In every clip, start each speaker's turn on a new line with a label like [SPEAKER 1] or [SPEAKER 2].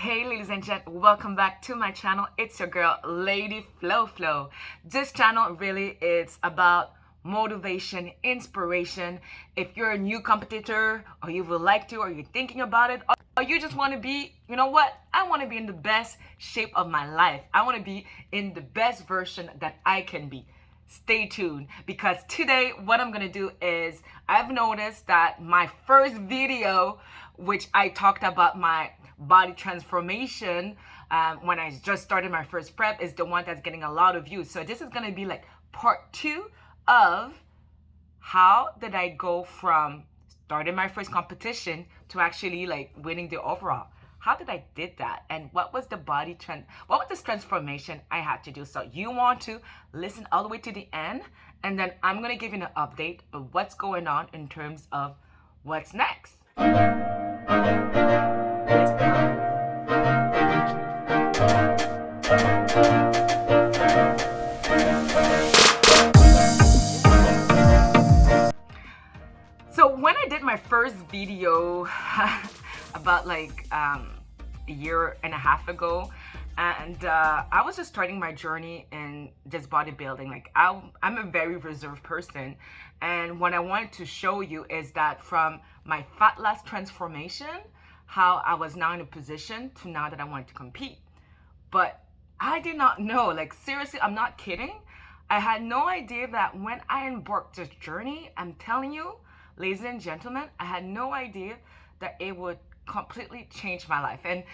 [SPEAKER 1] Hey ladies and gentlemen, welcome back to my channel. It's your girl Ladyfloflo. This channel really is about motivation, inspiration. If you're a new competitor or you would like to or you're thinking about it or you just want to be, you know what? I want to be in the best shape of my life. I want to be in the best version that I can be. Stay tuned because today what I'm gonna do is I've noticed that my first video, which I talked about my body transformation when I just started my first prep, is the one that's getting a lot of views. So this is gonna be like part 2 of how did I go from starting my first competition to actually like winning the overall. How did I did that, and what was the body trend? What was this transformation I had to do? So you want to listen all the way to the end, and then I'm gonna give you an update of what's going on in terms of what's next. So when I did my first video about like a year and a half ago, and I was just starting my journey in just bodybuilding. Like I'm a very reserved person, and what I wanted to show you is that from my fat loss transformation, how I was now in a position to now that I wanted to compete. But I did not know, like seriously, I'm not kidding. I had no idea that when I embarked this journey, I'm telling you, ladies and gentlemen, I had no idea that it would completely change my life. And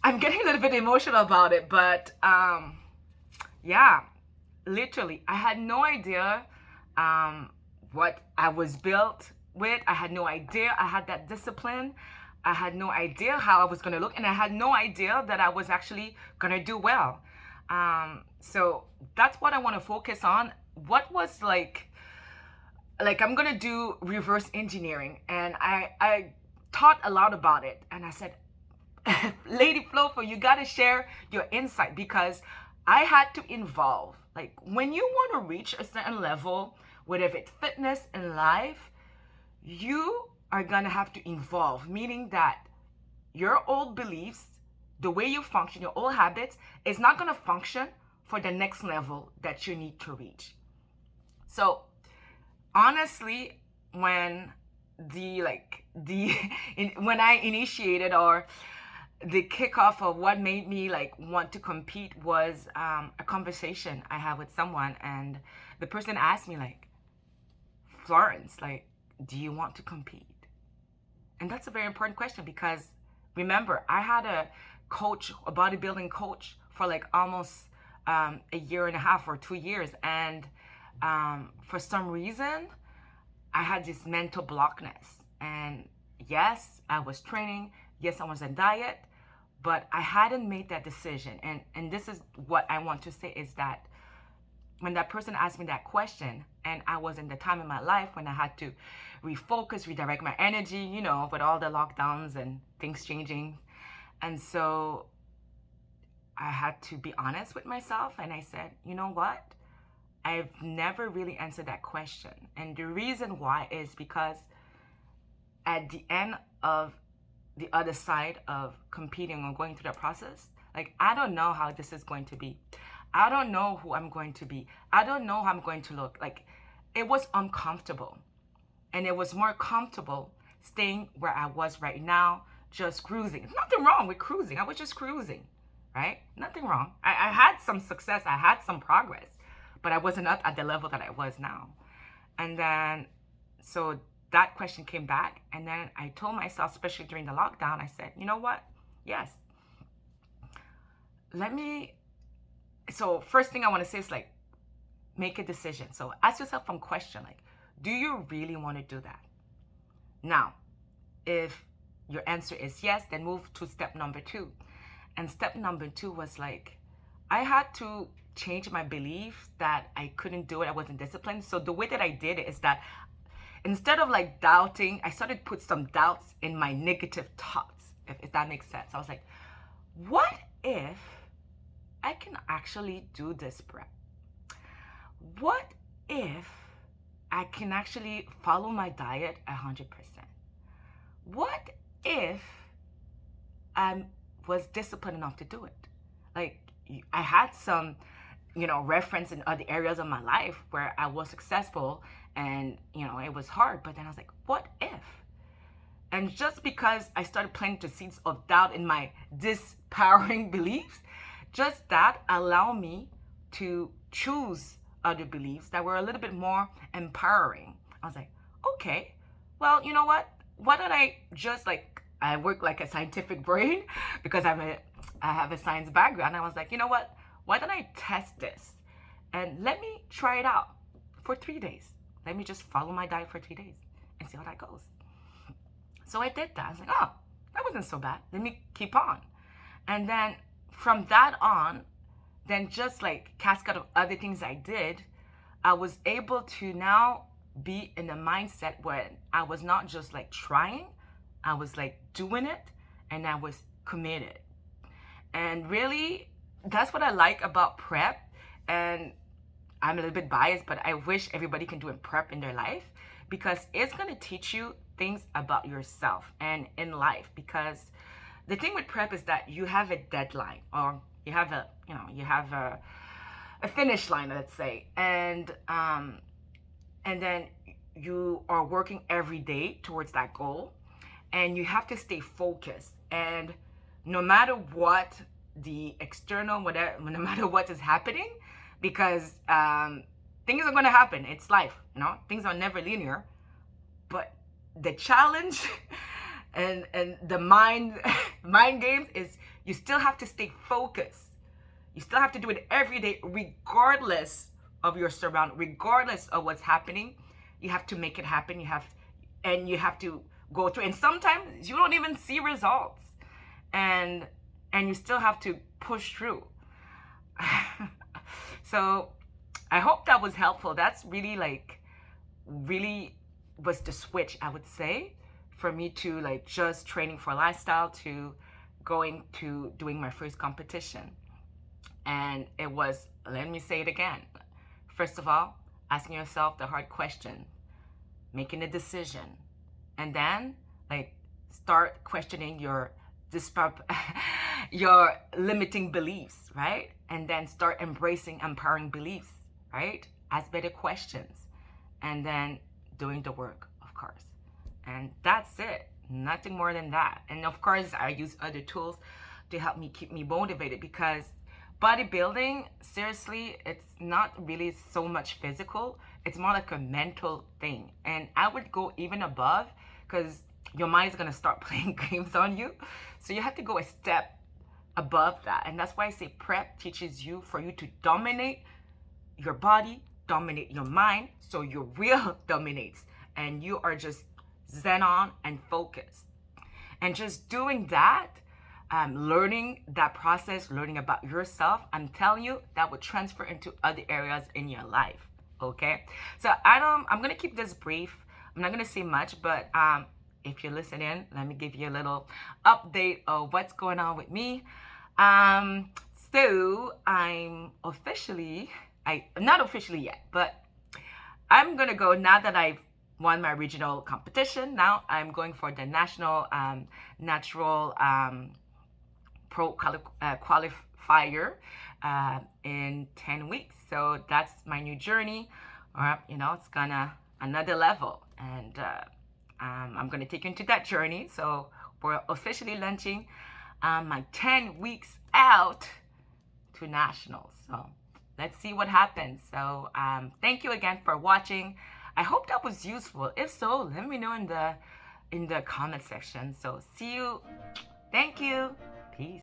[SPEAKER 1] I'm getting a little bit emotional about it, but yeah, literally, I had no idea what I was built with. I had no idea I had that discipline. I had no idea how I was going to look, and I had no idea that I was actually going to do well. So that's what I want to focus on. What was like I'm going to do reverse engineering, and I taught a lot about it, and I said, Ladyfloflo, you got to share your insight, because I had to involve, like when you want to reach a certain level, whether it's fitness in life, you are going to have to involve, meaning that your old beliefs, the way you function, your old habits is not going to function for the next level that you need to reach. So honestly, when when I initiated, or the kickoff of what made me like want to compete was a conversation I had with someone, and the person asked me like, Florence, like, do you want to compete? And that's a very important question, because remember, I had a coach, a bodybuilding coach, for like almost a year and a half or 2 years, and for some reason I had this mental blockness. And yes, I was training, yes, I was on diet, but I hadn't made that decision. And this is what I want to say, is that when that person asked me that question, and I was in the time in my life when I had to refocus, redirect my energy, you know, with all the lockdowns and things changing. And so I had to be honest with myself, and I said, you know what? I've never really answered that question. And the reason why is because at the end of the other side of competing or going through that process, like, I don't know how this is going to be. I don't know who I'm going to be. I don't know how I'm going to look. Like, it was uncomfortable. And it was more comfortable staying where I was right now, just cruising. There's nothing wrong with cruising. I was just cruising, right? Nothing wrong. I had some success. I had some progress, but I wasn't at the level that I was now. And then, so that question came back, and then I told myself, especially during the lockdown, I said, you know what? Yes. So first thing I want to say is like, make a decision. So ask yourself some question, like, do you really want to do that? Now, if your answer is yes, then move to step number 2. And step number 2 was like, I had to change my belief that I couldn't do it. I wasn't disciplined. So the way that I did it is that instead of like doubting, I started to put some doubts in my negative thoughts, if that makes sense. I was like, what if I can actually do this prep? What if I can actually follow my diet 100%? What if I'm was disciplined enough to do it. Like, I had some, reference in other areas of my life where I was successful and, it was hard. But then I was like, what if? And just because I started planting the seeds of doubt in my disempowering beliefs, just that allowed me to choose other beliefs that were a little bit more empowering. I was like, okay, well, you know what? Why don't I just I work like a scientific brain because I have a science background. I was like, you know what? Why don't I test this? And let me try it out for 3 days. Let me just follow my diet for 3 days and see how that goes. So I did that. I was like, oh, that wasn't so bad. Let me keep on. And then from that on, then just cascade of other things I did, I was able to now be in a mindset where I was not just trying, I was doing it, and I was committed. And really, that's what I like about prep. And I'm a little bit biased, but I wish everybody can do prep in their life, because it's going to teach you things about yourself and in life. Because the thing with prep is that you have a deadline, or you have a finish line, let's say, and then you are working every day towards that goal, and you have to stay focused. And no matter what the external, no matter what is happening, because things are going to happen. It's life, things are never linear. But the challenge and the mind games is you still have to stay focused. You still have to do it every day, regardless of your surroundings, regardless of what's happening. You have to make it happen. You have to go through. And sometimes you don't even see results, and you still have to push through. So I hope that was helpful. That's really was the switch, I would say, for me to just training for lifestyle to going to doing my first competition. And it was, let me say it again. First of all, asking yourself the hard question, making a decision, and then start questioning your limiting beliefs, right? And then start embracing empowering beliefs, right? Ask better questions, and then doing the work, of course. And that's it. Nothing more than that. And of course, I use other tools to help me keep me motivated, because bodybuilding, seriously, it's not really so much physical. It's more like a mental thing. And I would go even above, because your mind's going to start playing games on you. So you have to go a step above that. And that's why I say prep teaches you for you to dominate your body, dominate your mind, so your will dominates. And you are just zen on and focused. And just doing that, learning that process, learning about yourself, I'm telling you, that would transfer into other areas in your life. Okay, so I'm gonna keep this brief. I'm not gonna say much, but if you're listening, let me give you a little update of what's going on with me. So I'm not officially yet, but I'm gonna go, now that I've won my regional competition. Now I'm going for the national natural Proqualifier in 10 weeks. So that's my new journey. It's gonna another level, and I'm gonna take you into that journey. So we're officially launching my 10 weeks out to nationals. So let's see what happens. So thank you again for watching. I hope that was useful. If so, let me know in the comment section. So see you. Thank you. Peace.